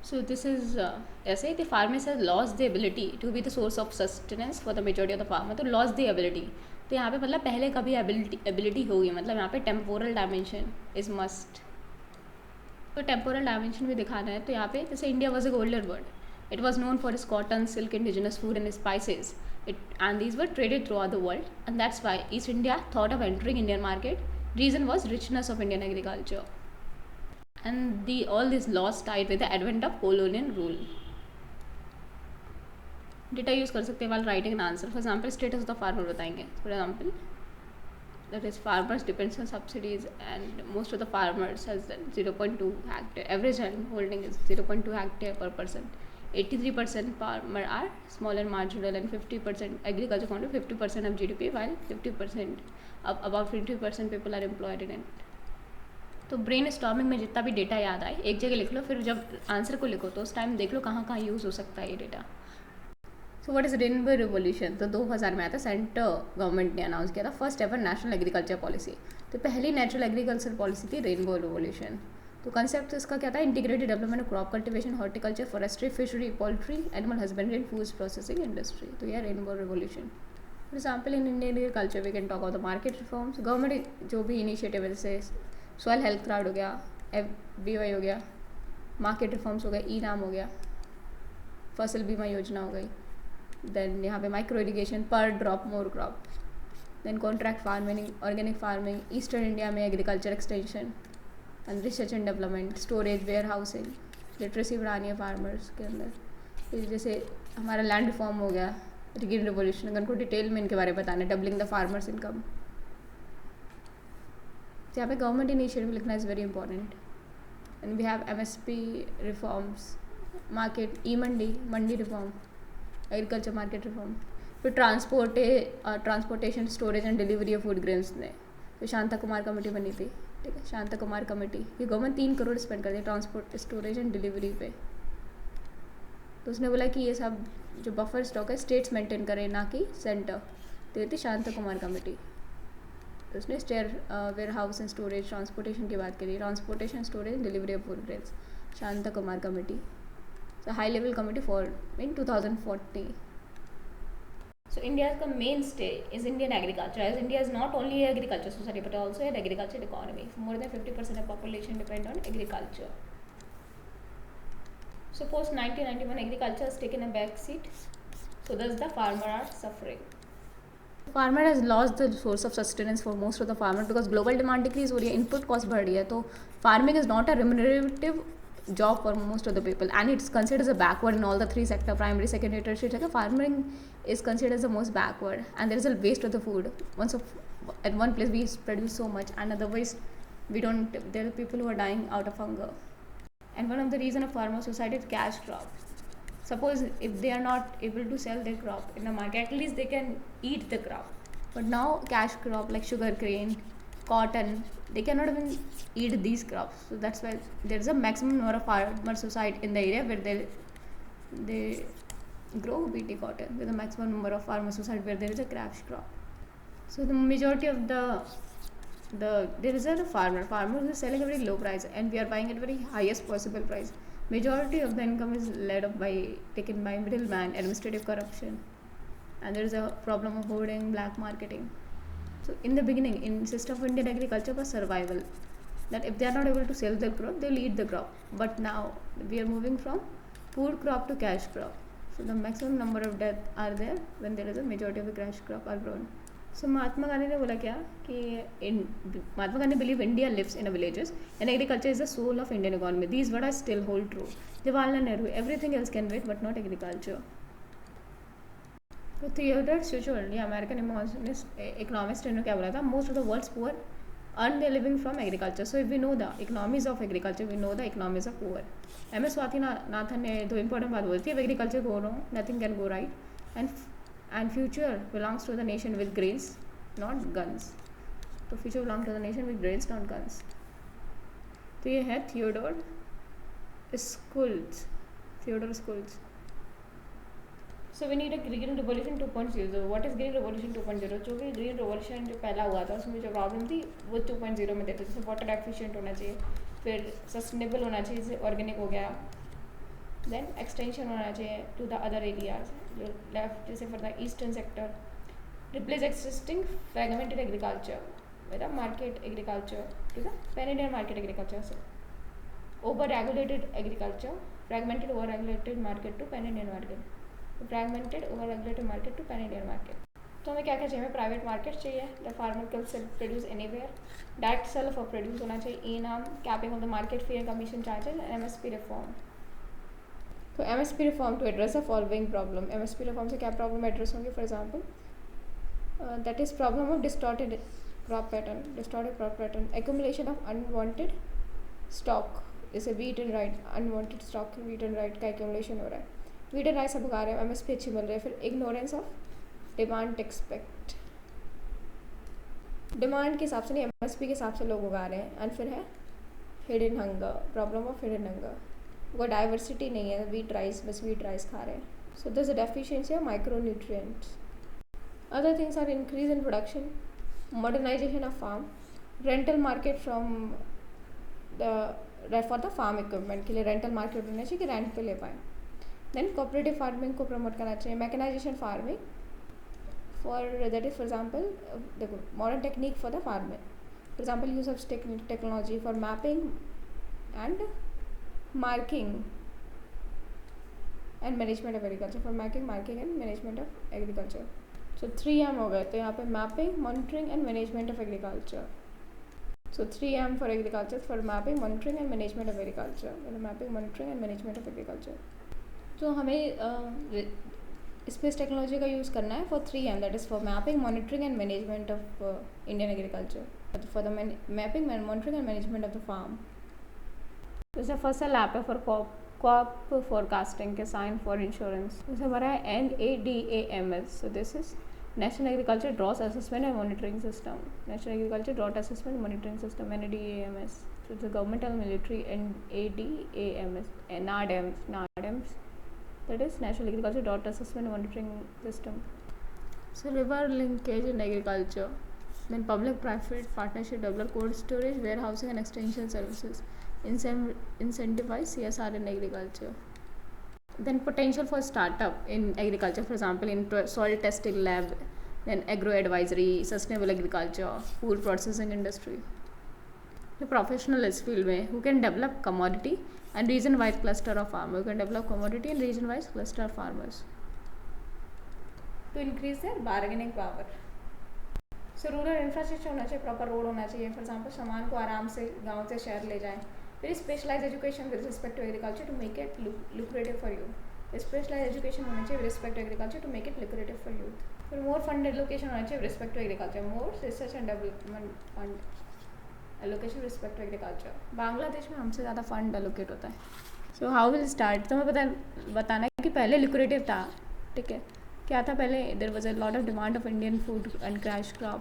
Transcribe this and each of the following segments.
So this is ऐसे the farmers has lost the ability to be the source of sustenance for the majority of the farmer. तो lost the ability. तो यहाँ पे मतलब पहले कभी ability होगी, मतलब यहाँ पे temporal dimension is must. तो टेम्पोरल डायमेंशन भी दिखाना है तो यहाँ पे जैसे India was a golden world. It was known for its cotton, silk, indigenous food and spices. It and these were traded throughout the world and that's why East India thought of entering Indian market. Reason was richness of Indian agriculture and all this loss tied with the advent of colonial rule. Data use कर सकते हैं while writing an answer. For example, status of the farmer बताएंगे. For example, that is farmers depends on subsidies and most of the farmers has 0.2 hectare. Average holding is 0.2 hectare per person. 83% farmer are small and marginal and 50% agriculture founded 50% of GDP, while 50% about 50% people are employed in it. तो brain storming में जितना भी data याद आए एक जगह लिख लो, फिर जब आंसर को लिखो तो उस टाइम देख लो कहाँ कहाँ यूज़ हो सकता है ये data. So what is rainbow revolution. तो 2000 में आया था, सेंट्रल गवर्नमेंट ने अनाउंस किया था first ever national agriculture policy. तो पहली नेचुरल एग्रीकल्चर पॉलिसी थी रेनबो रिवोल्यूशन. तो कंसेप्ट इसका क्या था, integrated development of crop cultivation, horticulture, forestry, fishery, poultry, animal husbandry and food processing industry. तो यह rainbow revolution. For example in Indian agriculture we can talk of the market reforms. Government जो भी initiative जैसे soil health card हो गया, FBY हो गया, market reforms हो गए, ई नाम हो गया, फसल बीमा योजना हो गई. देन यहाँ पे micro irrigation, per drop more crop. Then contract farming, organic farming, eastern India में agriculture extension and research and development, storage, warehousing, literacy बढ़ानी है फार्मर्स के अंदर. फिर जैसे हमारा लैंड रिफॉर्म हो गया, ग्रीन रिवोल्यूशन. अगर उनको डिटेल में इनके बारे में बताना है, डबलिंग द फार्मर्स इनकम. यहाँ पे गवर्नमेंट इनिशिएटिव लिखना is very important. And we have MSP reforms, market, mandi reform, agriculture market reform. फिर transportation, storage and delivery of food grains ने तो शांता कुमार कमेटी बनी थी. ठीक है, शांता कुमार कमेटी. ये गवर्नमेंट 3 करोड़ स्पेंड करती है ट्रांसपोर्ट, स्टोरेज एंड डिलीवरी पे. तो उसने बोला कि ये सब जो बफर स्टॉक है स्टेट्स मेंटेन करें, ना कि सेंटर. तो ये थी शांता कुमार कमेटी. तो उसने warehouse and storage, transportation की बात करी. Transportation, storage, delivery of food grains, Shanta Kumar committee. So high level committee formed in 2040. So India's mainstay is Indian agriculture, as India is not only an agriculture society but also an agriculture economy. More than 50% of population depend on agriculture. So post 1991 agriculture has taken a back seat. So thus the farmer are suffering. Farmer has lost the source of sustenance for most of the farmers because global demand decrease हो रही है, input cost बढ़ रही है. तो farming is not a remunerative job for most of the people and it's considered as a backward in all the 3 sector, primary, secondary, tertiary. Farming is considered as the most backward and there is a waste of the food. At one place we produce so much and otherwise we don't. There are people who are dying out of hunger, and one of the reason of farmer suicide is cash crop. Suppose if they are not able to sell their crop in the market, at least they can eat the crop. But now cash crop like sugar cane, cotton, they cannot even eat these crops. So that's why there is a maximum number of farmer suicide in the area where they grow BT cotton, with a maximum number of farmer suicide where there is a cash crop. So the majority of there is a farmer who is selling a very low price and we are buying at very highest possible price. Majority of the income is taken by middleman, administrative corruption, and there is a problem of hoarding, black marketing. So in the beginning, in system of Indian agriculture was survival, that if they are not able to sell the crop, they will eat the crop. But now we are moving from food crop to cash crop. So the maximum number of deaths are there when there is a majority of the cash crop are grown. So Mahatma Gandhi ने बोला क्या कि Mahatma Gandhi believe India lives in a villages and agriculture is the soul of Indian economy. These words still hold true. Jawaharlal Nehru, everything else can wait but not agriculture. तो Theodore स्टिचर, ये American economist, ने क्या बोला था, most of the world's poor earn their living from agriculture. So if we know the economies of agriculture, we know the economies of poor. MS Swaminathan ने 2 important बात बोली थी, if agriculture go wrong, nothing can go right, and future belongs to the nation with grains, not guns. तो future belongs to the nation with grains, not guns. तो ये है Theodore schools. So we need a green revolution 2.0. What is green revolution 2.0? जो भी green revolution जो पहला हुआ था उसमें जो प्रॉब्लम थी वो 2.0 में देते थे. वाटर एफिशिएंट होना चाहिए, फिर सस्टेनेबल होना चाहिए, जैसे ऑर्गेनिक हो गया, देन एक्सटेंशन होना चाहिए टू द अदर एरियाज जो लेफ्ट, जैसे for the eastern sector replace existing fragmented agriculture with the market agriculture to the pan Indian market agriculture. So over regulated agriculture, fragmented over regulated market to pan Indian market, fragmented over regulated market to pan Indian market. तो हमें क्या क्या चाहिए? हमें private market चाहिए, the farmer can sell produce anywhere, direct sale for produce होना चाहिए, e NAM, capping of the market fee and commission charges, MSP reform. तो MSP reform to address the following problem. MSP reform से क्या problem address होंगे? For example that is problem of distorted crop pattern, accumulation of unwanted stock, जैसे wheat and rice, unwanted stock wheat and rice का accumulation हो रहा है, wheat and right सब उगा रहे हैं, एमएसपी अच्छी मिल रही है. फिर ignorance of demand expect, demand के हिसाब से नहीं एमएसपी के हिसाब से लोग उगा रहे हैं. एंड फिर है hidden hunger, problem of hidden hunger, वो डाइवर्सिटी नहीं है, वीट राइस बस वीट राइस खा रहे हैं. So this a deficiency of micronutrients. Other things are increase in production, modernization of farm, rental market from the for the farm equipment के लिए rental market होना चाहिए कि रेंट पे ले पाएँ. देन कोऑपरेटिव फार्मिंग को प्रमोट करना चाहिए, mechanization farming for that is for example देखो modern technique for the farming, for example use of technology for mapping and marking and management of agriculture, for marking and management of agriculture. So 3M हो गए. तो यहाँ पे mapping, monitoring and management of agriculture. So 3M for agriculture, for mapping, monitoring and management of agriculture. Mapping, monitoring and management of agriculture. तो हमें space technology का use करना है for 3M, that is for mapping, monitoring and management of Indian agriculture, for the mapping, monitoring and management of the farm. जैसे Fasal app है for crop forecasting के sign for insurance. जैसे हमारा है NADAMS. So this is National Agriculture Drought Assessment and Monitoring System. National Agriculture Drought Assessment and Monitoring System, NADAMS. So the governmental military NADAMS, NADAMS. That is National Agriculture Drought Assessment and Monitoring System. So river linkage in agriculture. Then public-private partnership develop cold storage, warehousing and extension services. Incentivize CSR in agriculture. Then potential for startup in agriculture, for example in soil testing lab, then agro advisory, sustainable agriculture, food processing industry. The professional इस field में who can develop commodity and region wise cluster of farmers, who can develop commodity and region wise cluster of farmers to increase their bargaining power. So rural infrastructure होना चाहिए, proper road होना चाहिए, for example सामान को आराम से गाँव से शहर ले जाएं. Very specialized education with respect to agriculture to make it lucrative for you. Specialized education होना चाहिए with respect to agriculture to make it lucrative for youth. फिर more fund allocation होना चाहिए with respect to agriculture. More research and development fund allocation with respect to agriculture. Bangladesh में हमसे ज़्यादा fund allocate होता है. So how will start? तो हमें बताना है कि पहले lucrative था, ठीक है? क्या था पहले? There was a lot of demand of Indian food and cash crop.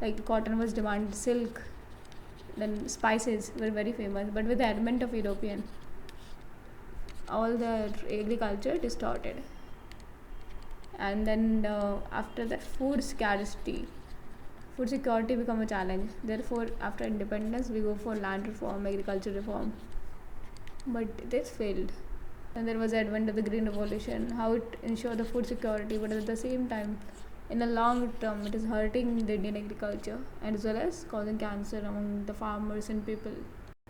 Like cotton was demand, silk. Then spices were very famous, but with the advent of European, all the agriculture distorted. And then after that, food security become a challenge. Therefore, after independence, we go for land reform, agriculture reform, but this failed. And there was the advent of the Green Revolution, how it ensured the food security, but at the same time, in the long term, it is hurting the Indian agriculture and as well as causing cancer among the farmers and people.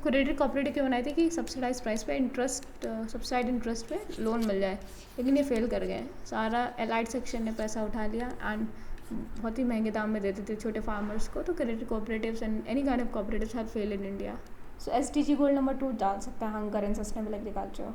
Credit cooperative क्यों बनाई थी कि subsidise price पे subsidise interest पे loan मिल जाए, लेकिन ये fail कर गए. सारा एलाइड सेक्शन ने पैसा उठा लिया एंड बहुत ही महंगे दाम में देते थे छोटे फार्मर्स को. तो credit cooperatives and any kind of cooperatives have fail in India. So SDG goal number 2 डाल सकते हैं, हंगर एंड सस्टेनेबल एग्रीकल्चर.